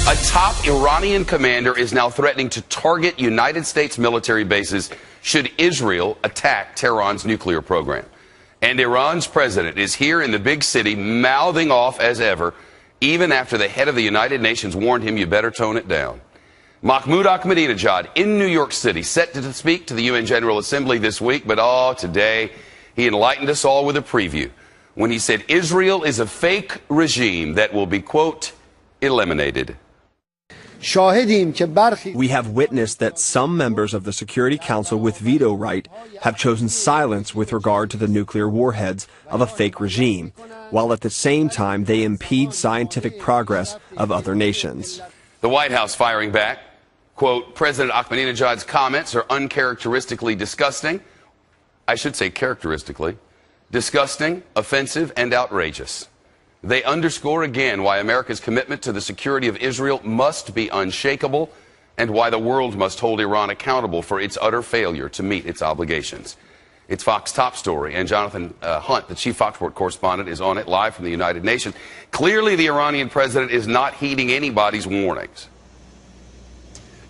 A top Iranian commander is now threatening to target United States military bases should Israel attack Tehran's nuclear program. And Iran's president is here in the big city mouthing off as ever, even after the head of the United Nations warned him, you better tone it down. Mahmoud Ahmadinejad in New York City, set to speak to the UN General Assembly this week, but today he enlightened us all with a preview when he said Israel is a fake regime that will be, quote, eliminated. We have witnessed that some members of the Security Council with veto right have chosen silence with regard to the nuclear warheads of a fake regime, while at the same time they impede scientific progress of other nations. The White House firing back, quote, President Ahmadinejad's comments are uncharacteristically disgusting. I should say characteristically. Disgusting, offensive, and outrageous. They underscore again why America's commitment to the security of Israel must be unshakable and why the world must hold Iran accountable for its utter failure to meet its obligations. It's Fox Top Story, and Jonathan Hunt, the chief Fox Sport correspondent, is on it live from the United Nations. Clearly, the Iranian president is not heeding anybody's warnings.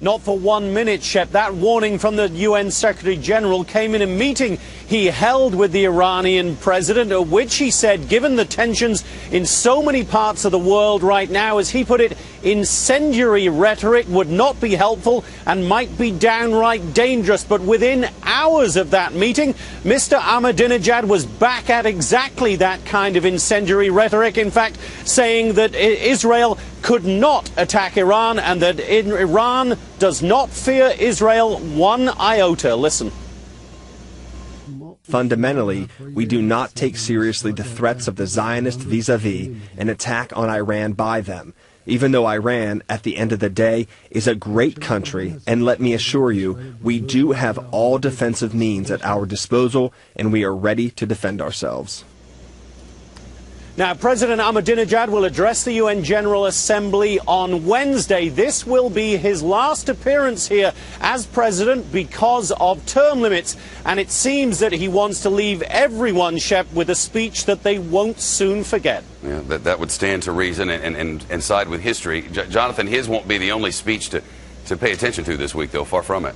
Not for 1 minute, Shep. That warning from the UN Secretary General came in a meeting he held with the Iranian president, at which he said, given the tensions in so many parts of the world right now, as he put it, incendiary rhetoric would not be helpful and might be downright dangerous. But within hours of that meeting, Mr. Ahmadinejad was back at exactly that kind of incendiary rhetoric, in fact, saying that Israel could not attack Iran and that Iran does not fear Israel one iota. Listen. Fundamentally, we do not take seriously the threats of the Zionists vis-a-vis an attack on Iran by them, even though Iran, at the end of the day, is a great country, and let me assure you, we do have all defensive means at our disposal, and we are ready to defend ourselves. Now, President Ahmadinejad will address the UN General Assembly on Wednesday. This will be his last appearance here as president because of term limits. And it seems that he wants to leave everyone, Shep, with a speech that they won't soon forget. Yeah, that would stand to reason and side with history. Jonathan, his won't be the only speech to pay attention to this week, though. Far from it.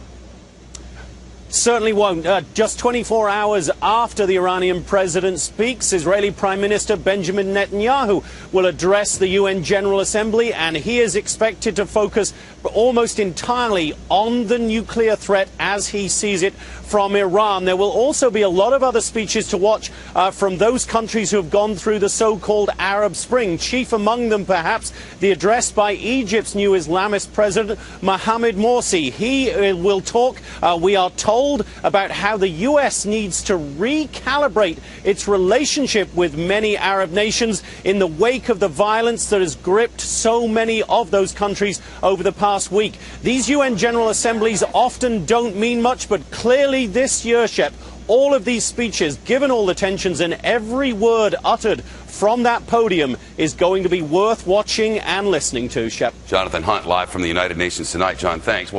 Certainly won't. Just 24 hours after the Iranian president speaks, Israeli Prime Minister Benjamin Netanyahu will address the UN General Assembly, and he is expected to focus almost entirely on the nuclear threat as he sees it from Iran. There will also be a lot of other speeches to watch from those countries who have gone through the so-called Arab Spring, chief among them perhaps the address by Egypt's new Islamist president, Mohamed Morsi. He will talk, we are told, about how the U.S. needs to recalibrate its relationship with many Arab nations in the wake of the violence that has gripped so many of those countries over the past week. These UN General Assemblies often don't mean much, but clearly this year, Shep, all of these speeches, given all the tensions, and every word uttered from that podium is going to be worth watching and listening to, Shep. Jonathan Hunt live from the United Nations tonight. John, thanks. Well,